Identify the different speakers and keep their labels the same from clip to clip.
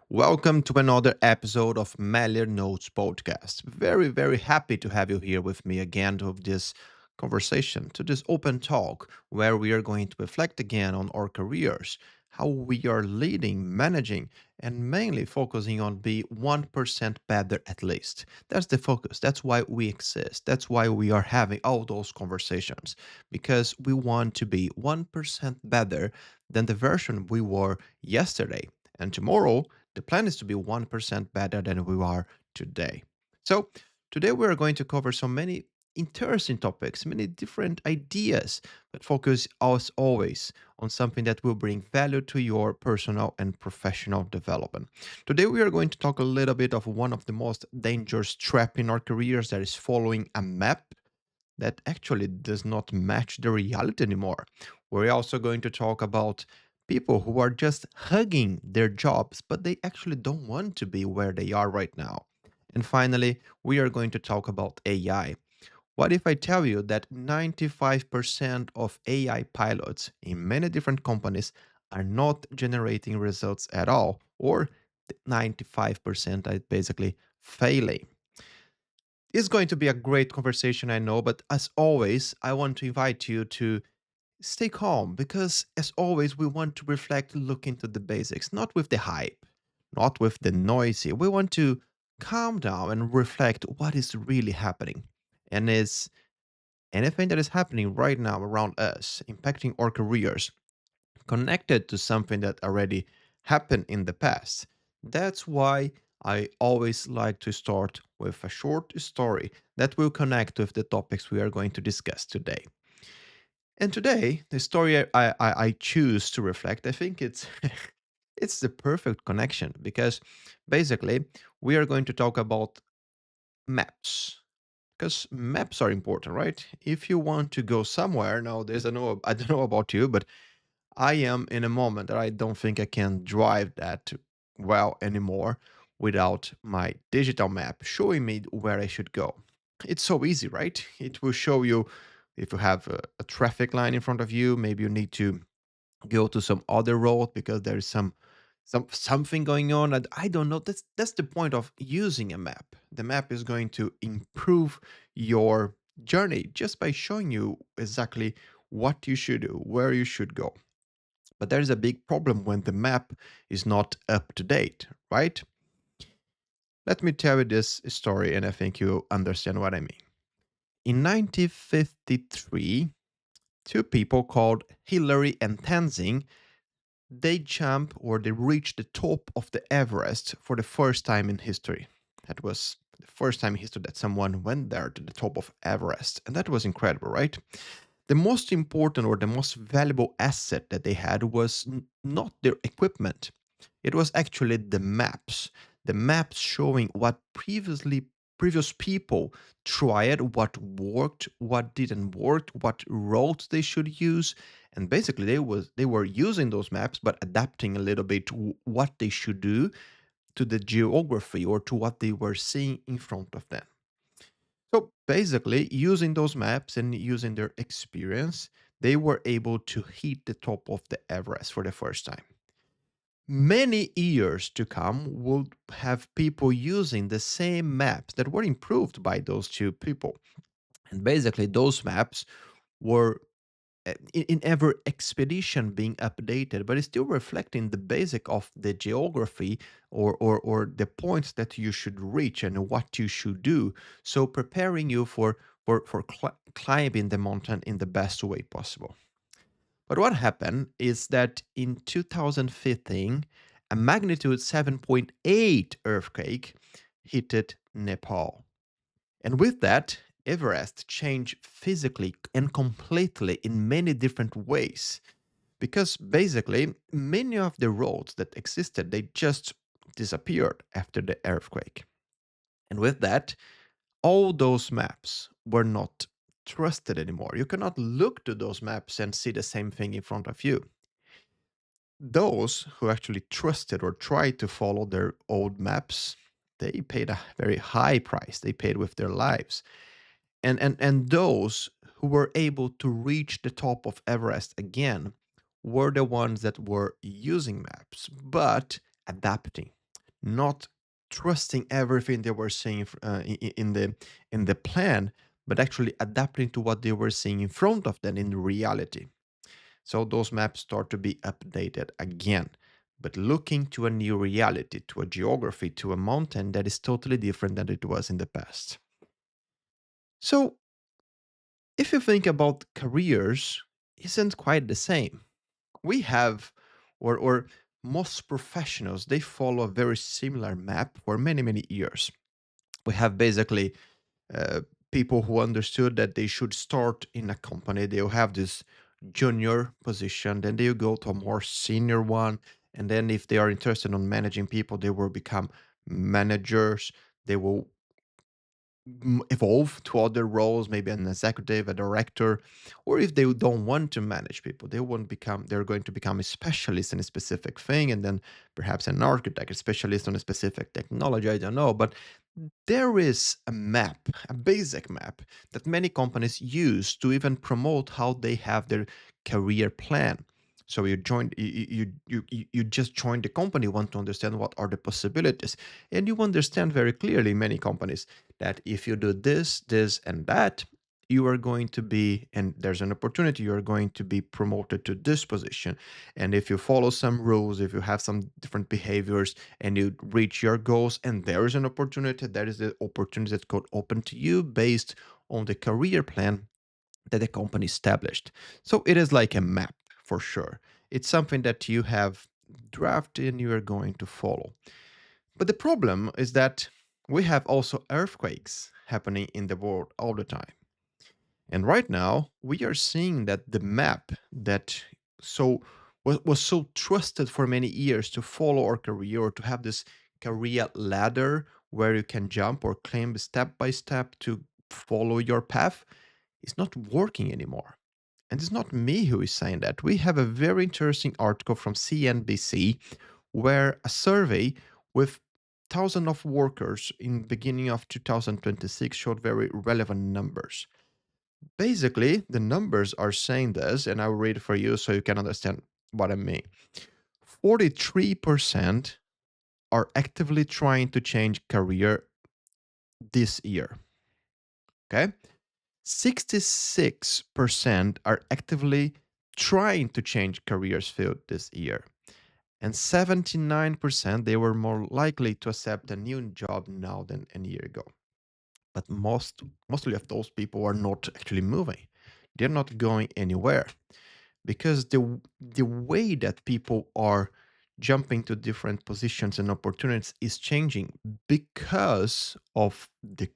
Speaker 1: Welcome to another episode of Meller Notes podcast. Very, very happy to have you here with me again to this conversation, to this open talk where we are going to reflect again on our careers, how we are leading, managing, and mainly focusing on be 1% better at least. That's the focus. That's why we exist. That's why we are having all those conversations because we want to be 1% better than the version we were yesterday. And tomorrow, the plan is to be 1% better than we are today. So, today we are going to cover so many interesting topics, many different ideas, but focus as always on something that will bring value to your personal and professional development. Today we are going to talk a little bit of one of the most dangerous trap in our careers that is following a map that actually does not match the reality anymore. We're also going to talk about people who are just hugging their jobs, but they actually don't want to be where they are right now. And finally, we are going to talk about AI. What if I tell you that 95% of AI pilots in many different companies are not generating results at all, or 95% are basically failing? It's going to be a great conversation, I know, but as always, I want to invite you to stay calm because, as always, we want to reflect, look into the basics, not with the hype, not with the noisy. We want to calm down and reflect what is really happening. And is anything that is happening right now around us impacting our careers connected to something that already happened in the past? That's why I always like to start with a short story that will connect with the topics we are going to discuss today. And today, the story I choose to reflect, I think it's it's the perfect connection because basically we are going to talk about maps because maps are important, right? If you want to go somewhere, now there's a no, I don't know about you, but I am in a moment that I don't think I can drive that well anymore without my digital map showing me where I should go. It's so easy, right? It will show you if you have a traffic line in front of you, maybe you need to go to some other road because there is something going on. And I don't know. That's the point of using a map. The map is going to improve your journey just by showing you exactly what you should do, where you should go. But there is a big problem when the map is not up to date, right? Let me tell you this story and I think you understand what I mean. In 1953, two people called Hillary and Tenzing, they jump or they reach the top of the Everest for the first time in history. That was the first time in history that someone went there to the top of Everest. And that was incredible, right? The most important or the most valuable asset that they had was not their equipment. It was actually the maps showing what previous people tried, what worked, what didn't work, what roads they should use, and basically they were using those maps but adapting a little bit to what they should do to the geography or to what they were seeing in front of them. So basically, using those maps and using their experience, they were able to hit the top of the Everest for the first time. Many years to come will have people using the same maps that were improved by those two people. And basically, those maps were in every expedition being updated, but it's still reflecting the basic of the geography or the points that you should reach and what you should do. So preparing you for climbing the mountain in the best way possible. But what happened is that in 2015, a magnitude 7.8 earthquake hit Nepal. And with that, Everest changed physically and completely in many different ways. Because basically, many of the roads that existed, they just disappeared after the earthquake. And with that, all those maps were not trusted anymore. You cannot look to those maps and see the same thing in front of you. Those who actually trusted or tried to follow their old maps, they paid a very high price. They paid with their lives. And those who were able to reach the top of Everest again were the ones that were using maps, but adapting. not trusting everything they were seeing in the plan, but actually adapting to what they were seeing in front of them in reality. So those maps start to be updated again, but looking to a new reality, to a geography, to a mountain that is totally different than it was in the past. So if you think about careers, isn't quite the same. We have, or most professionals, they follow a very similar map for many, many years. We have basically uh, people who understood that they should start in a company. They'll have this junior position, then they'll go to a more senior one. And then if they are interested in managing people, they will become managers. They will evolve to other roles, maybe an executive, a director, or if they don't want to manage people, they're going to become a specialist in a specific thing, and then perhaps an architect, a specialist on a specific technology. I don't know, but there is a map, a basic map that many companies use to even promote how they have their career plan. So you just joined the company, want to understand what are the possibilities, and you understand very clearly in many companies that if you do this, this, and that, you are going to be, and there's an opportunity, you are going to be promoted to this position. And if you follow some rules, if you have some different behaviors and you reach your goals, and there is an opportunity, that is the opportunity that could open to you based on the career plan that the company established. So it is like a map for sure. It's something that you have drafted and you are going to follow. But the problem is that we have also earthquakes happening in the world all the time. And right now, we are seeing that the map that so was so trusted for many years to follow our career or to have this career ladder where you can jump or climb step by step to follow your path is not working anymore. And it's not me who is saying that. We have a very interesting article from CNBC where a survey with thousands of workers in beginning of 2026 showed very relevant numbers. Basically, the numbers are saying this, and I'll read it for you so you can understand what I mean. 43% are actively trying to change career this year. Okay. 66% are actively trying to change careers field this year. And 79% they were more likely to accept a new job now than a year ago. But mostly of those people are not actually moving. They're not going anywhere because the way that people are jumping to different positions and opportunities is changing because of the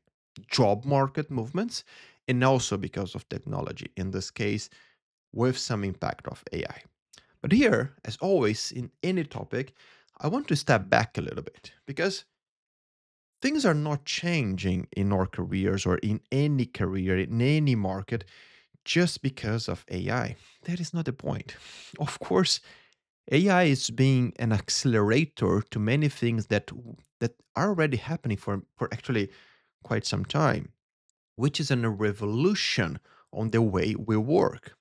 Speaker 1: job market movements and also because of technology, in this case with some impact of AI. But here, as always in any topic, I want to step back a little bit because things are not changing in our careers or in any career, in any market, just because of AI. That is not the point. Of course, AI is being an accelerator to many things that are already happening for actually quite some time, which is a revolution on the way we work.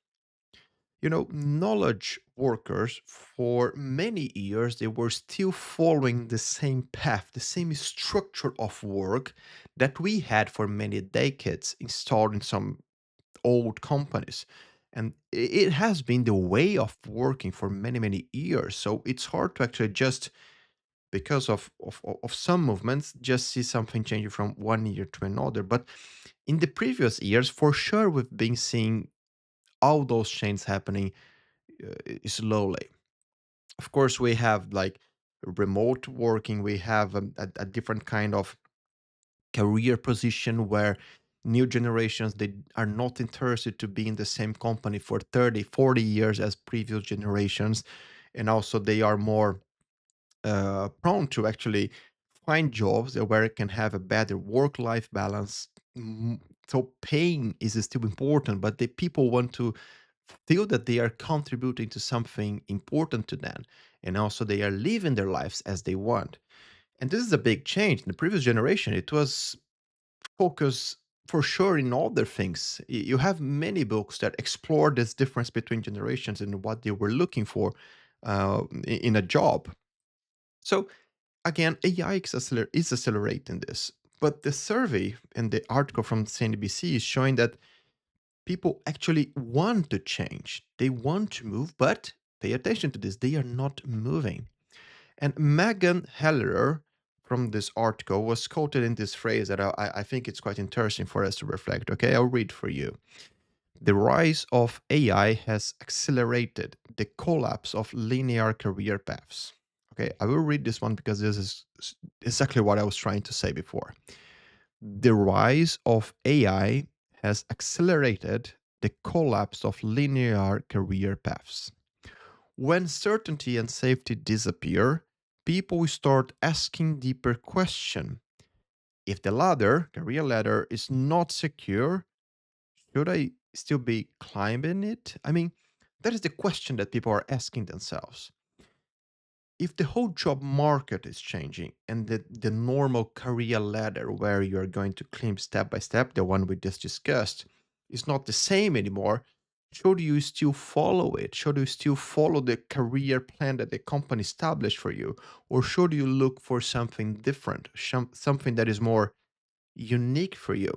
Speaker 1: Knowledge workers for many years they were still following the same path, the same structure of work that we had for many decades installed in some old companies. And it has been the way of working for many, many years. So it's hard to actually just because of some movements, just see something changing from one year to another. But in the previous years, for sure, we've been seeing all those changes happening slowly. Of course, we have like remote working, we have a different kind of career position where new generations they are not interested to be in the same company for 30, 40 years as previous generations, and also they are more prone to actually find jobs where it can have a better work-life balance. So paying is still important, but the people want to feel that they are contributing to something important to them, and also they are living their lives as they want. And this is a big change. In the previous generation, it was focus for sure in other things. You have many books that explore this difference between generations and what they were looking for in a job. So Again, AI is accelerating this. But the survey and the article from CNBC is showing that people actually want to change. They want to move, but pay attention to this, they are not moving. And Megan Heller from this article was quoted in this phrase that I think it's quite interesting for us to reflect. Okay, I'll read for you. The rise of AI has accelerated the collapse of linear career paths. Okay, I will read this one because this is exactly what I was trying to say before. The rise of AI has accelerated the collapse of linear career paths. When certainty and safety disappear, people start asking deeper questions. If the ladder, career ladder, is not secure, should I still be climbing it? I mean, that is the question that people are asking themselves. If the whole job market is changing and the normal career ladder where you're going to climb step by step, the one we just discussed, is not the same anymore, should you still follow it? Should you still follow the career plan that the company established for you? Or should you look for something different, something that is more unique for you?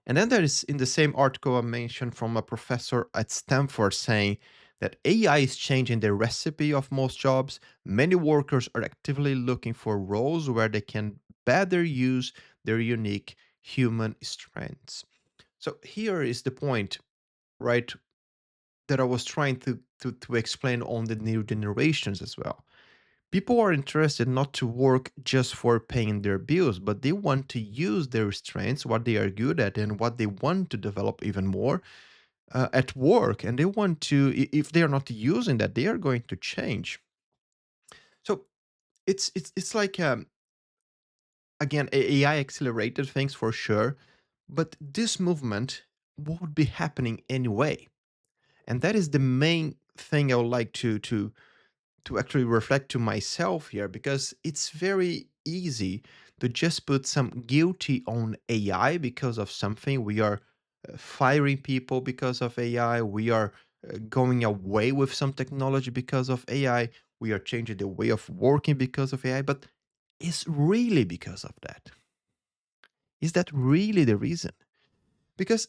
Speaker 1: And then there is in the same article a mention from a professor at Stanford saying that AI is changing the recipe of most jobs. Many workers are actively looking for roles where they can better use their unique human strengths. So here is the point, right, that I was trying to explain on the new generations as well. People are interested not to work just for paying their bills, but they want to use their strengths, what they are good at, and what they want to develop even more at work. And they want to, if they are not using that, they are going to change. So it's like again, AI accelerated things for sure, but this movement would be happening anyway, and that is the main thing I would like to actually reflect to myself here, because it's very easy to just put some guilty on AI because of something. We are firing people because of AI. We are going away with some technology because of AI. We are changing the way of working because of AI. But is really because of that? Is that really the reason? Because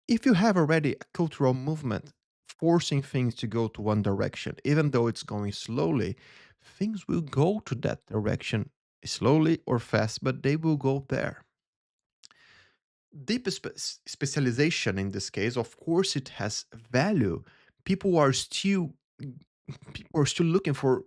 Speaker 1: if you have already a cultural movement forcing things to go to one direction, even though it's going slowly, things will go to that direction slowly or fast, but they will go there. Specialization in this case, of course, it has value. People are still people are still looking for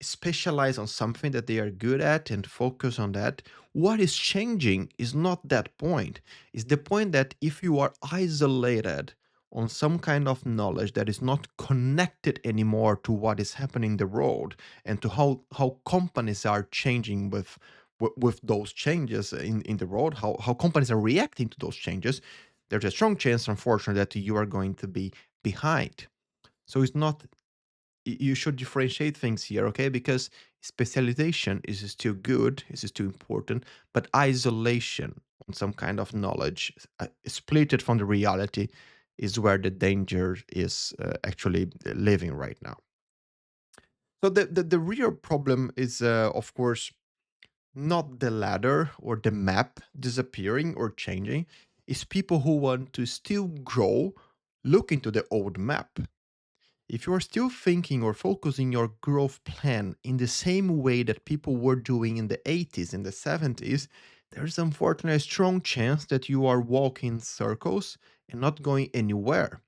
Speaker 1: specialize on something that they are good at and focus on that. What is changing is not that point. It's the point that if you are isolated on some kind of knowledge that is not connected anymore to what is happening in the world and to how companies are changing with those changes in the world, how companies are reacting to those changes, there's a strong chance, unfortunately, that you are going to be behind. So it's not, you should differentiate things here, okay? Because specialization is still good, is still important, but isolation on some kind of knowledge, split it from the reality, is where the danger is actually living right now. So the real problem is, of course, not the ladder or the map disappearing or changing. It's people who want to still grow, look into the old map. If you are still thinking or focusing your growth plan in the same way that people were doing in the 80s and the 70s, there's unfortunately a strong chance that you are walking in circles and not going anywhere.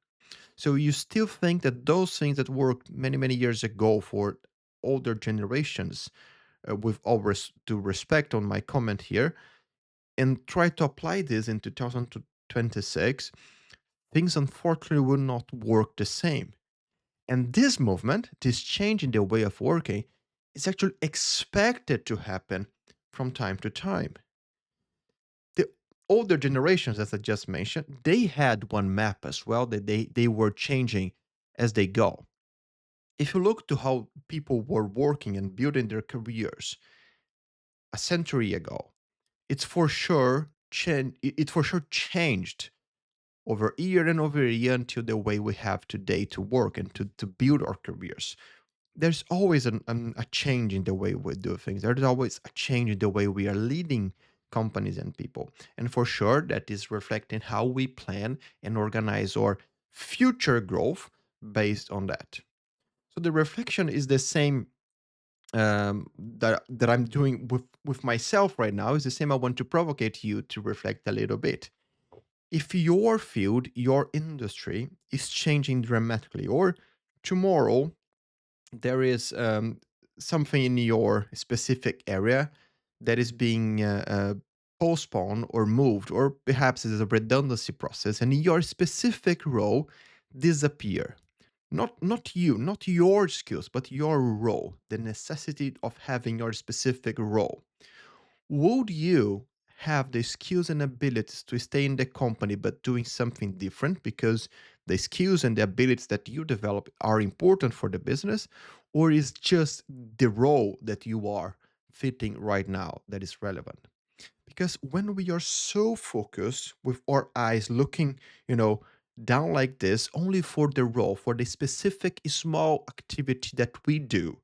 Speaker 1: So you still think that those things that worked many, many years ago for older generations, with all due respect on my comment here, and try to apply this in 2026, things unfortunately will not work the same. And this movement, this change in the way of working, is actually expected to happen from time to time. The older generations, as I just mentioned, they had one map as well that they were changing as they go. If you look to how people were working and building their careers a century ago, it for sure changed over year and over year until the way we have today to work and to build our careers. there's always a change in the way we do things. There's always a change in the way we are leading companies and people. And for sure, that is reflecting how we plan and organize our future growth based on that. So the reflection is the same that I'm doing with myself right now is the same. I want to provocate you to reflect a little bit. If your field, your industry is changing dramatically, or tomorrow there is something in your specific area that is being postponed or moved, or perhaps it is a redundancy process, and your specific role disappear. Not you, not your skills, but your role, the necessity of having your specific role. Would you have the skills and abilities to stay in the company but doing something different because the skills and the abilities that you develop are important for the business, or is just the role that you are fitting right now that is relevant? Because when we are so focused with our eyes looking, you know, down like this only for the role, for the specific small activity that we do,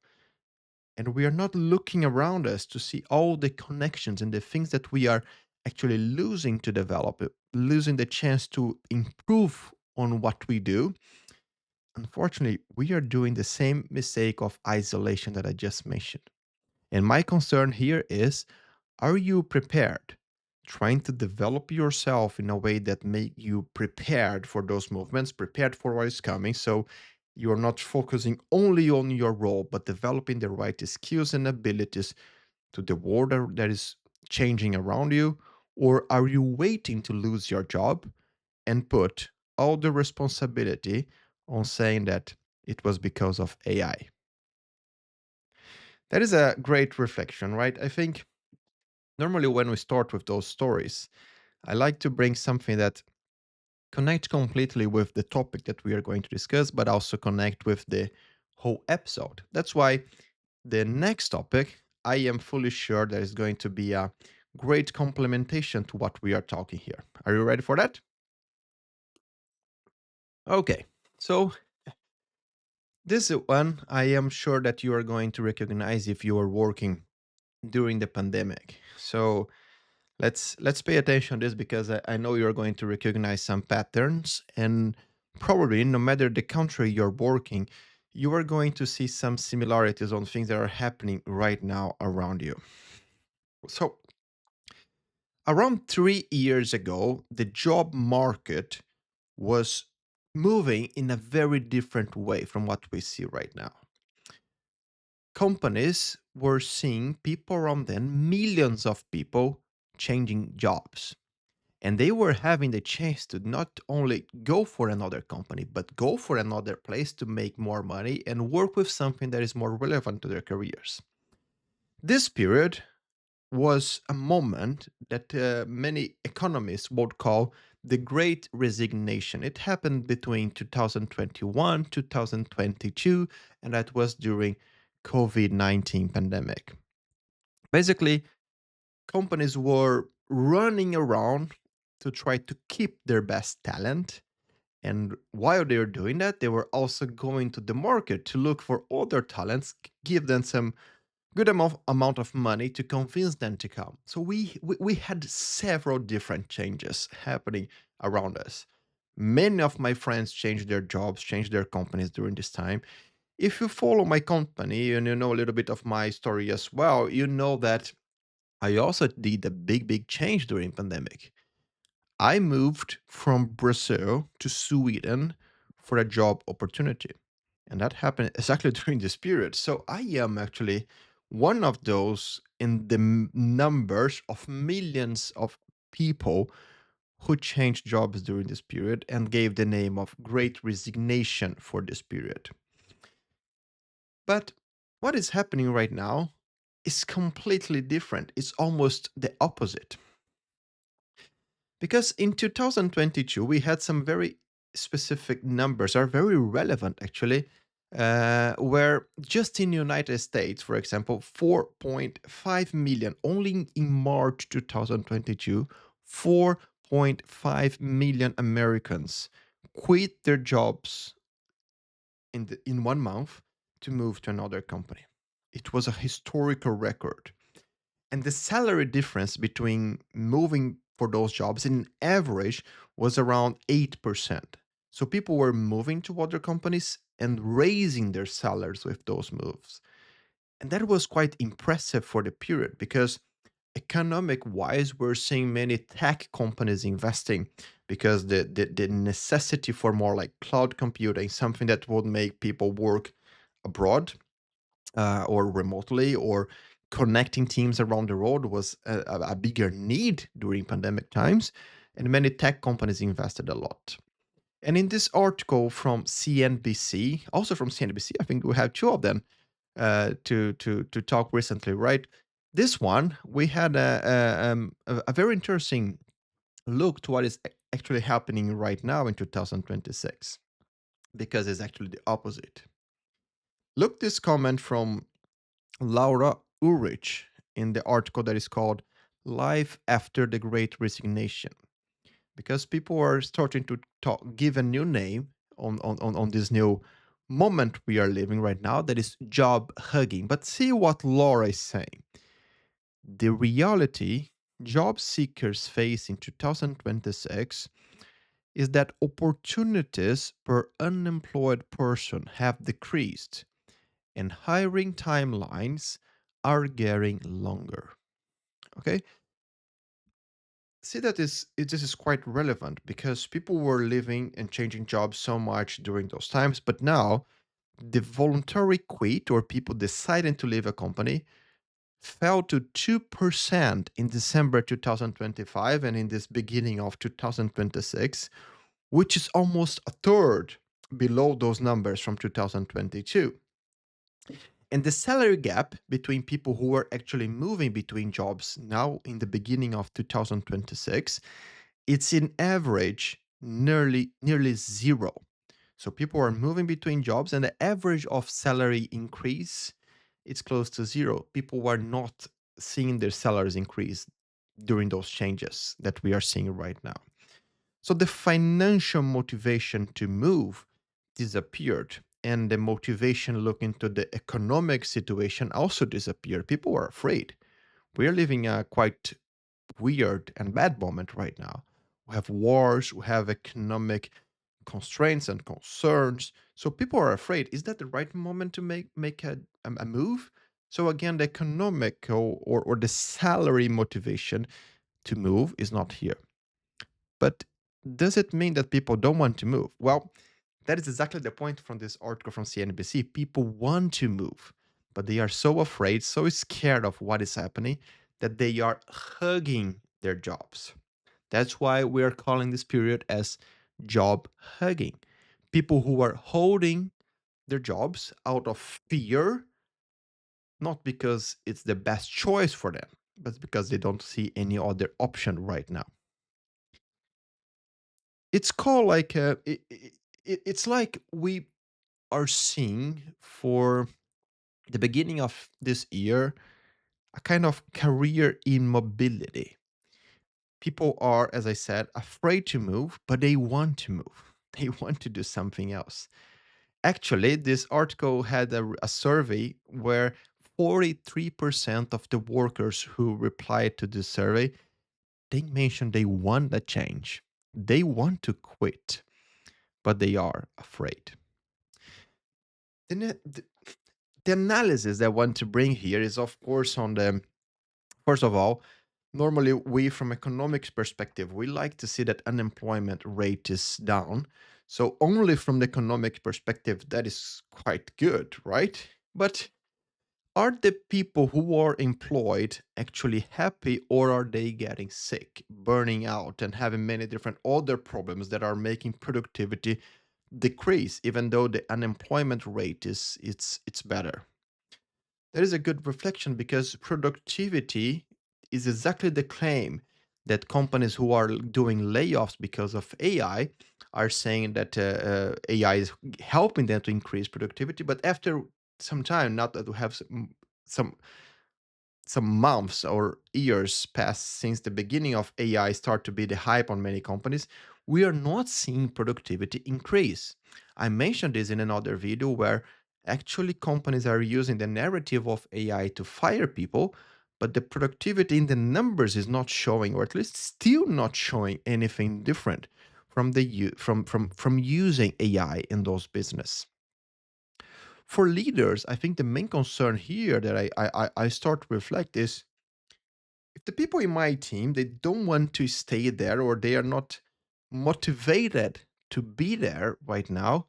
Speaker 1: and we are not looking around us to see all the connections and the things that we are actually losing to develop, losing the chance to improve on what we do. Unfortunately, we are doing the same mistake of isolation that I just mentioned. And my concern here is, are you prepared? Trying to develop yourself in a way that make you prepared for those movements, prepared for what is coming. So you're not focusing only on your role, but developing the right skills and abilities to the world that is changing around you. Or are you waiting to lose your job and put all the responsibility on saying that it was because of AI? That is a great reflection, right? I think normally when we start with those stories, I like to bring something that connects completely with the topic that we are going to discuss, but also connect with the whole episode. That's why the next topic, I am fully sure there is going to be a great complementation to what we are talking here. Are you ready for that? Okay. So this one, I am sure that you are going to recognize if you are working during the pandemic. So let's pay attention to this because I know you're going to recognize some patterns, and probably no matter the country you're working, you are going to see some similarities on things that are happening right now around you. So around 3 years ago, the job market was moving in a very different way from what we see right now. Companies were seeing people around them, millions of people changing jobs. And they were having the chance to not only go for another company, but go for another place to make more money and work with something that is more relevant to their careers. This period was a moment that many economists would call the Great Resignation. It happened between 2021 2022, and that was during COVID-19 pandemic. Basically, companies were running around to try to keep their best talent. And while they were doing that, they were also going to the market to look for other talents, give them some good amount of money to convince them to come. So we had several different changes happening around us. Many of my friends changed their jobs, changed their companies during this time. If you follow my company and you know a little bit of my story as well, you know that I also did a big change during pandemic. I moved from Brazil to Sweden for a job opportunity. And that happened exactly during this period. So I am actually one of those in the numbers of millions of people who changed jobs during this period and gave the name of Great Resignation for this period. But what is happening right now is completely different. It's almost the opposite. Because in 2022, we had some very specific numbers, are very relevant actually, where just in the United States, for example, 4.5 million, only in March 2022, 4.5 million Americans quit their jobs in 1 month to move to another company. It was a historical record. And the salary difference between moving for those jobs in average was around 8%. So people were moving to other companies and raising their salaries with those moves. And that was quite impressive for the period because economic wise, we're seeing many tech companies investing because the necessity for more like cloud computing, something that would make people work abroad or remotely or connecting teams around the world was a bigger need during pandemic times. And many tech companies invested a lot. And in this article from CNBC, also from CNBC, I think we have two of them to talk recently, right? This one we had a very interesting look to what is actually happening right now in 2026 because it's actually the opposite. Look this comment from Laura Ulrich in the article that is called "Life After the Great Resignation," because people are starting to give a new name on this new moment we are living right now that is job hugging. But see what Laura is saying. The reality job seekers face in 2026 is that opportunities per unemployed person have decreased and hiring timelines are getting longer. Okay, see that this is quite relevant because people were living and changing jobs so much during those times, but now the voluntary quit or people deciding to leave a company fell to 2% in December 2025 and in this beginning of 2026, which is almost a third below those numbers from 2022. And the salary gap between people who were actually moving between jobs now in the beginning of 2026, it's in average nearly zero. So people are moving between jobs and the average of salary increase it's close to zero. People were not seeing their salaries increase during those changes that we are seeing right now. So the financial motivation to move disappeared and the motivation look into the economic situation also disappeared. People were afraid. We're living a quite weird and bad moment right now. We have wars, we have economic constraints and concerns. So people are afraid. Is that the right moment to make a move? So again, the economic or the salary motivation to move is not here. But does it mean that people don't want to move? Well, that is exactly the point from this article from CNBC. People want to move, but they are so afraid, so scared of what is happening that they are hugging their jobs. That's why we are calling this period as job hugging. People who are holding their jobs out of fear, not because it's the best choice for them, but because they don't see any other option right now. It's called like it's like we are seeing for the beginning of this year a kind of career immobility. People are, as I said, afraid to move, but they want to move. They want to do something else. Actually, this article had a survey where 43% of the workers who replied to this survey, they mentioned they want a change. They want to quit, but they are afraid. The analysis that I want to bring here is, of course, on the first of all, normally we, from economics perspective, we like to see that unemployment rate is down. So only from the economic perspective, that is quite good, right? But are the people who are employed actually happy or are they getting sick, burning out, and having many different other problems that are making productivity decrease, even though the unemployment rate is it's better? That is a good reflection because productivity is exactly the claim that companies who are doing layoffs because of AI are saying that AI is helping them to increase productivity. But after some time, not that we have some some months or years pass since the beginning of AI start to be the hype on many companies, we are not seeing productivity increase. I mentioned this in another video where Actually, companies are using the narrative of AI to fire people, but the productivity in the numbers is not showing, or at least still not showing anything different from from using AI in those business. For leaders, I think the main concern here that I start to reflect is if the people in my team they don't want to stay there or they are not motivated to be there right now,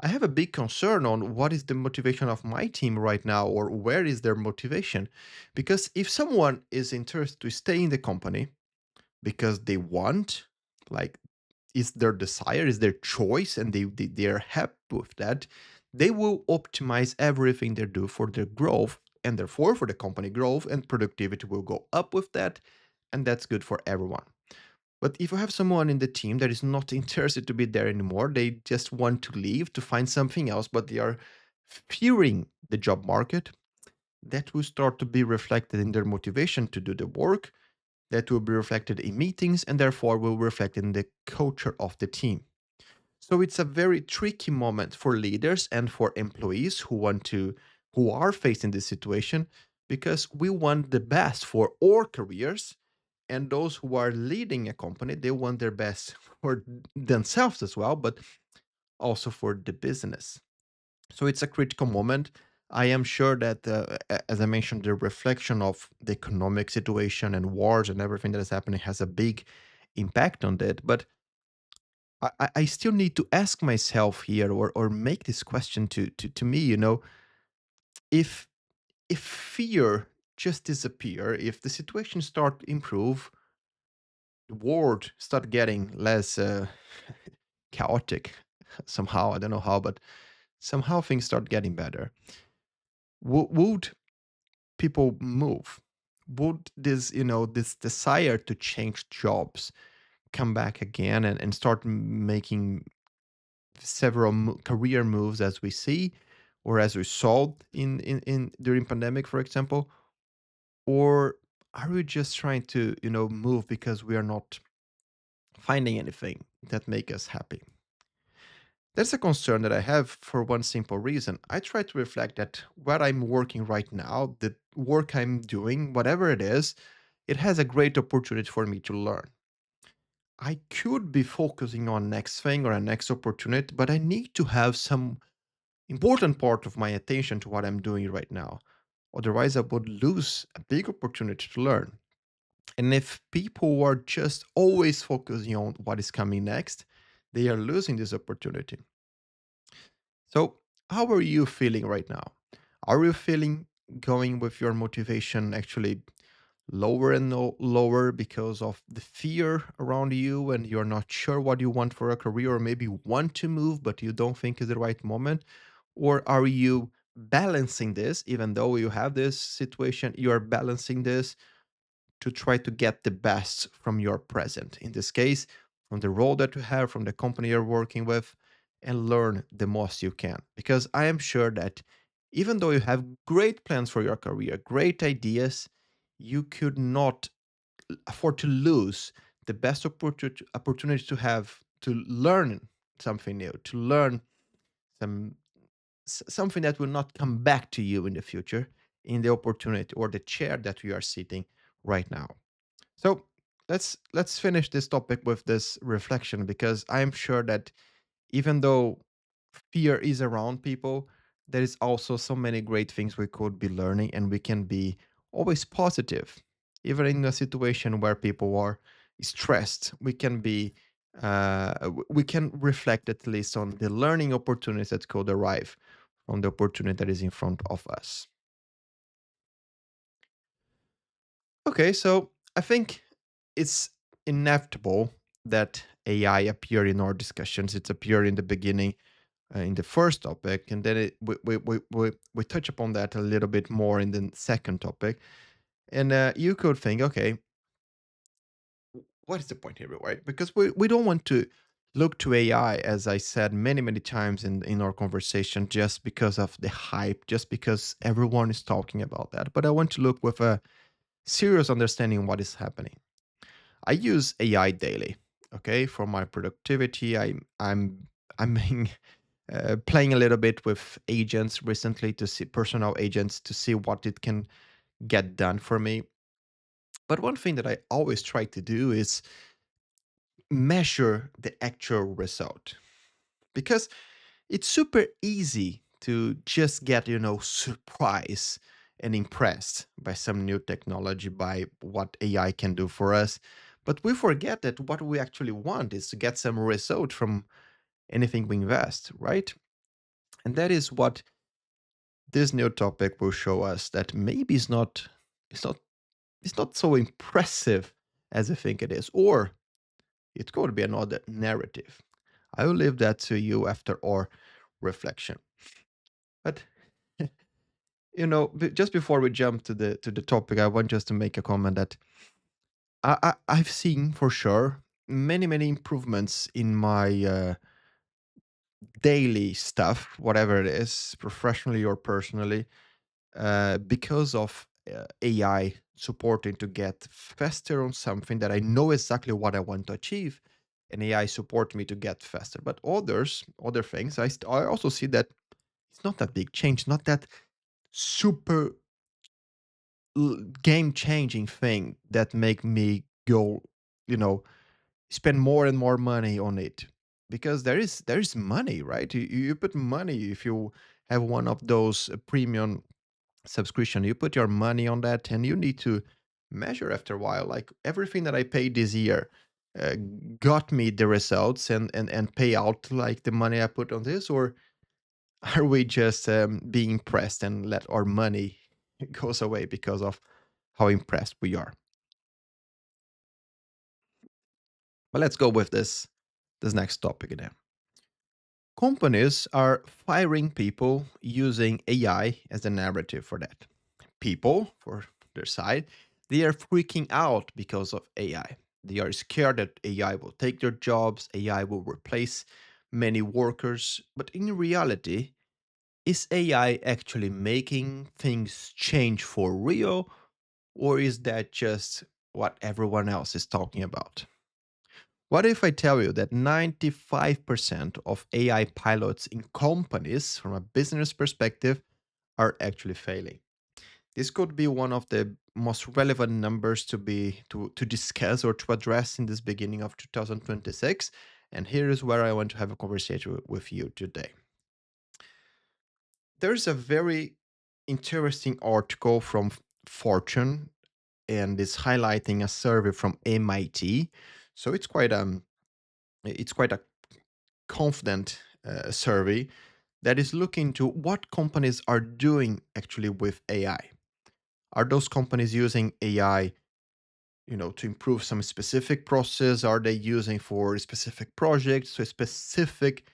Speaker 1: I have a big concern on what is the motivation of my team right now or where is their motivation. Because if someone is interested to stay in the company because they want, like, is their desire, is their choice, and they're happy with that, they will optimize everything they do for their growth and therefore for the company growth, and productivity will go up with that, and that's good for everyone. But if you have someone in the team that is not interested to be there anymore, they just want to leave to find something else, but they are fearing the job market, that will start to be reflected in their motivation to do the work, that will be reflected in meetings, and therefore will reflect in the culture of the team. So it's a very tricky moment for leaders and for employees who are facing this situation, because we want the best for our careers, and those who are leading a company, they want their best for themselves as well, but also for the business. So it's a critical moment. I am sure that, as I mentioned, the reflection of the economic situation and wars and everything that is happening has a big impact on that. But I still need to ask myself here, or make this question to me, if fear just disappear, if the situation start improve, the world start getting less chaotic somehow. I don't know how, but somehow things start getting better. Would people move? Would this, this desire to change jobs come back again, and start making several career moves as we see, or as we saw in during pandemic, for example? Or are we just trying to, move because we are not finding anything that make us happy? That's a concern that I have for one simple reason. I try to reflect that what I'm working right now, the work I'm doing, whatever it is, it has a great opportunity for me to learn. I could be focusing on next thing or a next opportunity, but I need to have some important part of my attention to what I'm doing right now. Otherwise, I would lose a big opportunity to learn. And if people are just always focusing on what is coming next, they are losing this opportunity. So, how are you feeling right now? Are you feeling going with your motivation actually lower and lower because of the fear around you, and you're not sure what you want for a career, or maybe you want to move but you don't think is the right moment? Or are you balancing this, even though you have this situation, you are balancing this to try to get the best from your present, in this case, from the role that you have, from the company you're working with, and learn the most you can? Because I am sure that even though you have great plans for your career, great ideas, you could not afford to lose the best opportunity to have to learn something new, to learn some something that will not come back to you in the future, in the opportunity or the chair that we are sitting right now. So let's finish this topic with this reflection, because I am sure that even though fear is around people, there is also so many great things we could be learning, and we can be always positive. Even in a situation where people are stressed, we can be we can reflect at least on the learning opportunities that could arrive from the opportunity that is in front of us. Okay, so I think it's inevitable that AI appear in our discussions. It's appear in the beginning, in the first topic, and then we touch upon that a little bit more in the second topic. And you could think, okay, what is the point here, right? Because we don't want to look to AI, as I said many times in our conversation, just because of the hype, just because everyone is talking about that. But I want to look with a serious understanding what is happening. I use AI daily, okay, for my productivity. I'm playing a little bit with agents recently to see personal agents to see what it can get done for me. But one thing that I always try to do is measure the actual result because it's super easy to just get, surprised and impressed by some new technology, by what AI can do for us. But we forget that what we actually want is to get some result from anything we invest, right? And that is what this new topic will show us, that maybe it's not it's not so impressive as I think it is, or it could be another narrative. I will leave that to you after our reflection. But just before we jump to the topic, I want just to make a comment that I've seen for sure many improvements in my daily stuff, whatever it is, professionally or personally, because of AI supporting to get faster on something that I know exactly what I want to achieve, and AI support me to get faster. But other things, I also see that it's not that big change, not that super game changing thing that make me go, you know, spend more and more money on it, because there is money, right? You put money if you have one of those premium subscription. You put your money on that, and you need to measure after a while. Like everything that I paid this year uh, got me the results and pay out like the money I put on this, or are we just being impressed and let our money goes away because of how impressed we are? But let's go with this next topic again. Companies are firing people using AI as the narrative for that. People, for their side, they are freaking out because of AI. They are scared that AI will take their jobs, AI will replace many workers. But in reality, is AI actually making things change for real, or is that just what everyone else is talking about? What if I tell you that 95% of AI pilots in companies, from a business perspective, are actually failing? This could be one of the most relevant numbers to discuss or to address in this beginning of 2026. And here is where I want to have a conversation with you today. There's a very interesting article from Fortune, and it's highlighting a survey from MIT. So it's quite a confident survey that is looking to what companies are doing actually with AI. Are those companies using AI, to improve some specific process? Are they using for specific projects, so specific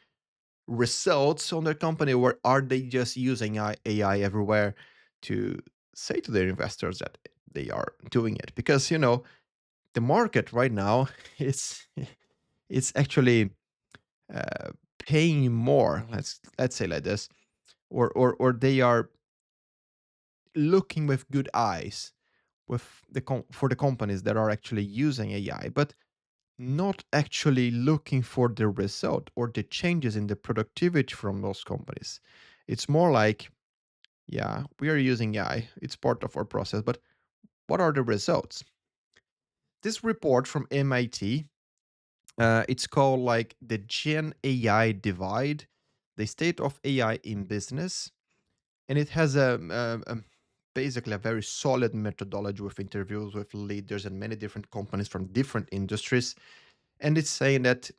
Speaker 1: results on their company, or are they just using AI everywhere to say to their investors that they are doing it? Because the market right now is it's actually uh, paying more. Let's say like this, or they are looking with good eyes with for the companies that are actually using AI, but not actually looking for the result or the changes in the productivity from those companies. It's more like, yeah, we are using AI, it's part of our process, but what are the results? This report from MIT, it's called like the Gen AI divide, the state of AI in business, and it has basically a very solid methodology with interviews with leaders and many different companies from different industries. And it's saying that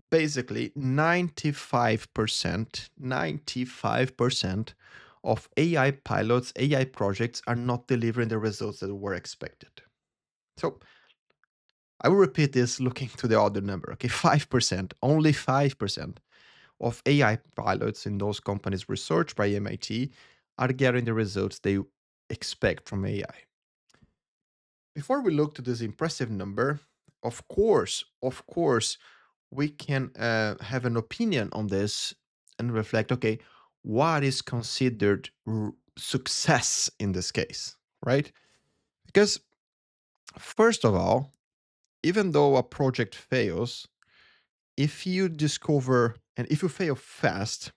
Speaker 1: basically 95% of AI pilots, AI projects are not delivering the results that were expected. So I will repeat this looking to the other number. Okay, 5%, only 5% of AI pilots in those companies researched by MIT are getting the results they expect from AI. Before we look to this impressive number, of course, we can have an opinion on this and reflect, okay, what is considered success in this case, right? Because, first of all, even though a project fails, if you discover And if you fail fast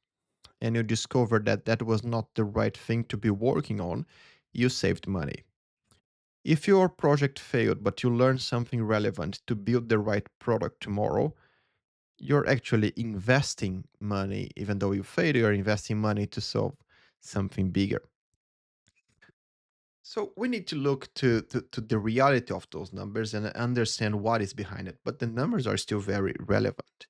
Speaker 1: and you discover that that was not the right thing to be working on, you saved money. If your project failed, but you learned something relevant to build the right product tomorrow, you're actually investing money. Even though you failed, you're investing money to solve something bigger. So we need to look to the reality of those numbers and understand what is behind it. But the numbers are still very relevant.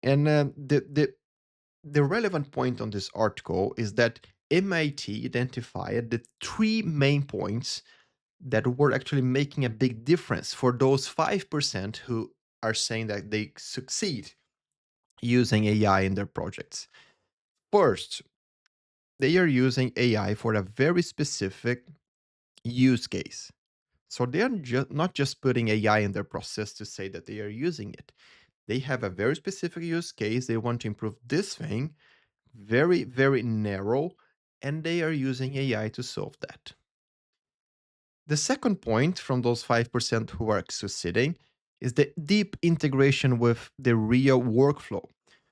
Speaker 1: And the relevant point on this article is that MIT identified the three main points that were actually making a big difference for those 5% who are saying that they succeed using AI in their projects. First, they are using AI for a very specific use case. So they are not just putting AI in their process to say that they are using it. They have a very specific use case. They want to improve this thing, very, very narrow, and they are using AI to solve that. The second point from those 5% who are succeeding is the deep integration with the real workflow.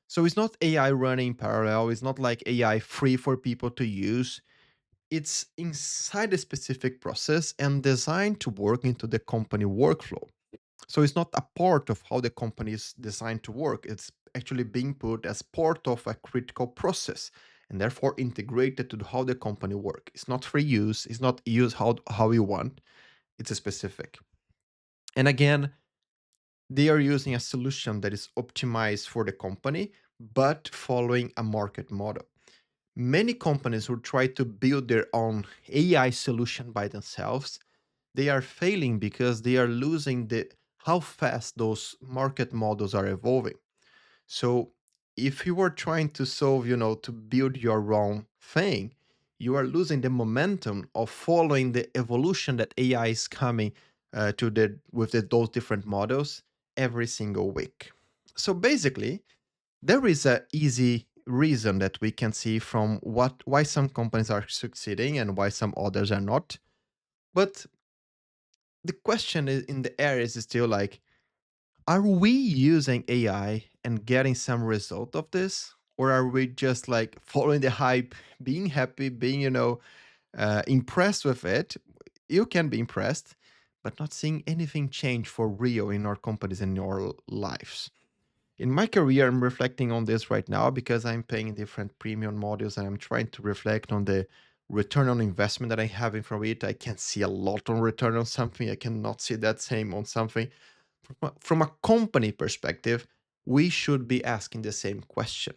Speaker 1: So it's not AI running in parallel, it's not like AI free for people to use. It's inside a specific process and designed to work into the company workflow. So it's not a part of how the company is designed to work. It's actually being put as part of a critical process and therefore integrated to how the company work. It's not free use. It's not used how you want. It's a specific. And again, they are using a solution that is optimized for the company, but following a market model. Many companies who try to build their own AI solution by themselves, they are failing because they are losing the how fast those market models are evolving. So if you are trying to solve, to build your own thing, you are losing the momentum of following the evolution that AI is coming to the with those different models every single week. So basically, there is a easy reason that we can see from why some companies are succeeding and why some others are not. But the question in the air is still like, are we using AI and getting some result of this? Or are we just like following the hype, being happy, being, impressed with it? You can be impressed, but not seeing anything change for real in our companies and in our lives. In my career, I'm reflecting on this right now because I'm paying different premium modules and I'm trying to reflect on the return on investment that I have in from it. I can see a lot on return on something. I cannot see that same on something. From a company perspective, we should be asking the same question.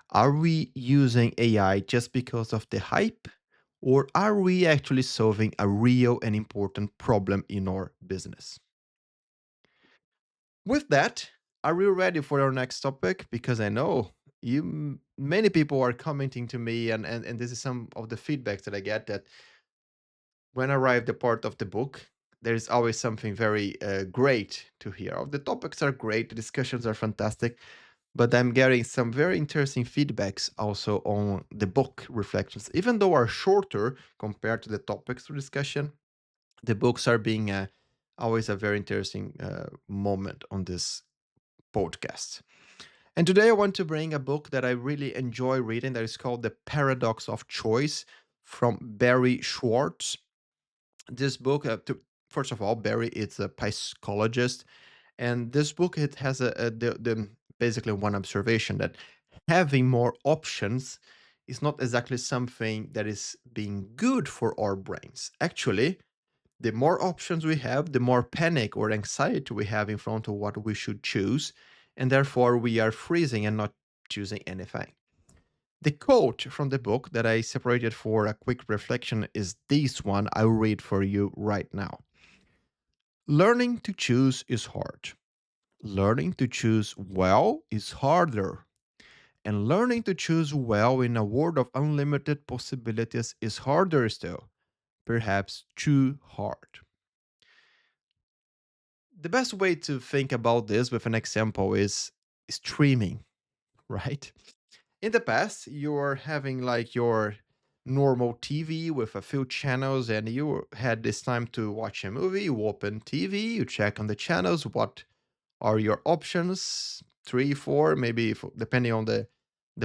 Speaker 1: Are we using AI just because of the hype? Or are we actually solving a real and important problem in our business? With that, are we ready for our next topic? Because I know many people are commenting to me, and this is some of the feedback that I get that when I arrive the part of the book, there is always something very great to hear. Oh, the topics are great, the discussions are fantastic, but I'm getting some very interesting feedbacks also on the book reflections. Even though are shorter compared to the topics for discussion, the books are being always a very interesting moment on this podcast. And today I want to bring a book that I really enjoy reading that is called The Paradox of Choice from Barry Schwartz. This book, first of all, Barry is a psychologist, and this book it has the basically one observation that having more options is not exactly something that is being good for our brains. Actually, the more options we have, the more panic or anxiety we have in front of what we should choose, and therefore we are freezing and not choosing anything. The quote from the book that I separated for a quick reflection is this one I'll read for you right now. Learning to choose is hard. Learning to choose well is harder. And learning to choose well in a world of unlimited possibilities is harder still, perhaps too hard. The best way to think about this with an example is streaming, right? In the past, you were having like your normal TV with a few channels, and you had this time to watch a movie. You open TV, you check on the channels, what are your options three, four, maybe depending on the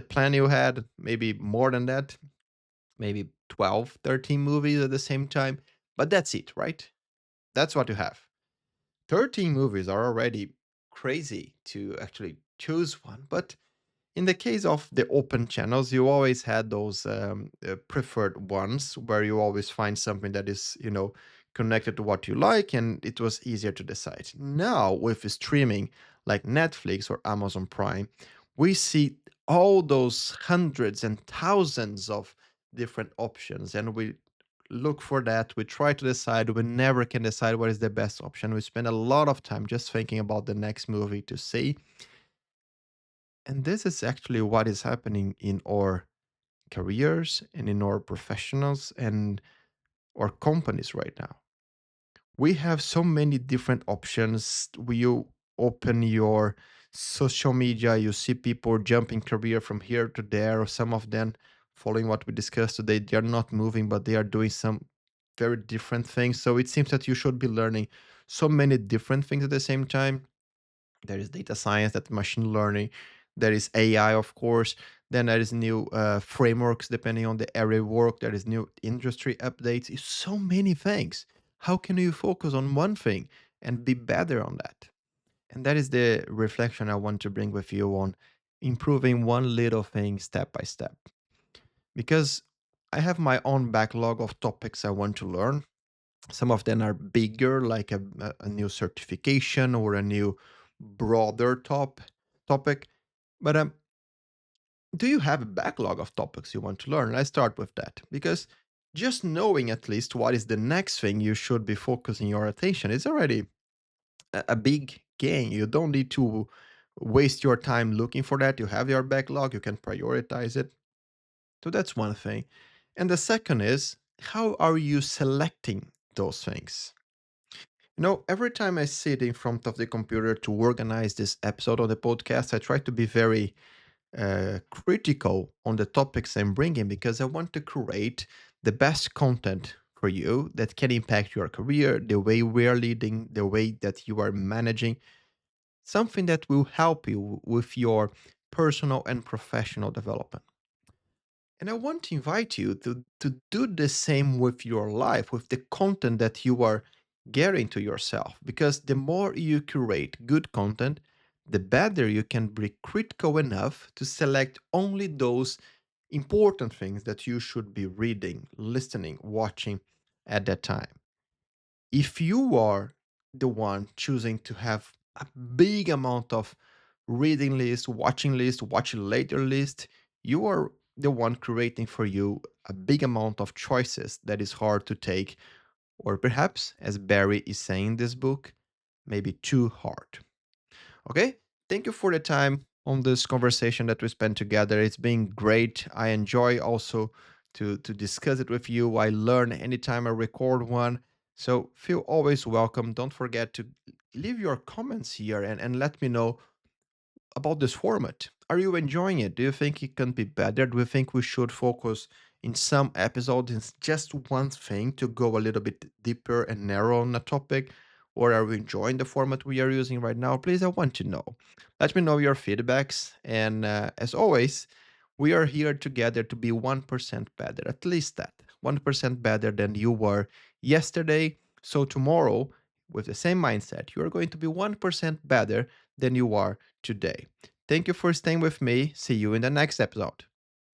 Speaker 1: plan you had, maybe more than that, maybe 12, 13 movies at the same time. But that's it, right? That's what you have. 13 movies are already crazy to actually choose one. But in the case of the open channels, you always had those preferred ones where you always find something that is, connected to what you like, and it was easier to decide. Now, with streaming like Netflix or Amazon Prime, we see all those hundreds and thousands of different options, and we look for that. We try to decide. We never can decide what is the best option. We spend a lot of time just thinking about the next movie to see. And this is actually what is happening in our careers and in our professionals and our companies right now. We have so many different options. You open your social media, you see people jumping career from here to there, or some of them following what we discussed today, they are not moving, but they are doing some very different things. So it seems that you should be learning so many different things at the same time. There is data science, that machine learning, there is AI, of course. Then there is new frameworks depending on the area of work. There is new industry updates. It's so many things. How can you focus on one thing and be better on that? And that is the reflection I want to bring with you on improving one little thing step by step. Because I have my own backlog of topics I want to learn. Some of them are bigger, like a new certification or a new broader topic. But do you have a backlog of topics you want to learn? Let's start with that. Because just knowing at least what is the next thing you should be focusing your attention is already a big gain. You don't need to waste your time looking for that. You have your backlog, you can prioritize it. So that's one thing. And the second is, how are you selecting those things? Every time I sit in front of the computer to organize this episode of the podcast, I try to be very critical on the topics I'm bringing because I want to create the best content for you that can impact your career, the way we're leading, the way that you are managing, something that will help you with your personal and professional development. And I want to invite you to do the same with your life, with the content that you are getting to yourself. Because the more you curate good content, the better you can be critical enough to select only those important things that you should be reading, listening, watching at that time. If you are the one choosing to have a big amount of reading list, watching later list, you are the one creating for you a big amount of choices that is hard to take, or perhaps, as Barry is saying in this book, maybe too hard. Okay? Thank you for the time on this conversation that we spent together. It's been great. I enjoy also to discuss it with you. I learn anytime I record one. So feel always welcome. Don't forget to leave your comments here and let me know about this format. Are you enjoying it? Do you think it can be better? Do you think we should focus in some episodes in just one thing to go a little bit deeper and narrow on a topic? Or are we enjoying the format we are using right now? Please, I want to know. Let me know your feedbacks. And as always, we are here together to be 1% better, at least that 1% better than you were yesterday. So, tomorrow, with the same mindset, you are going to be 1% better than you are today. Thank you for staying with me. See you in the next episode.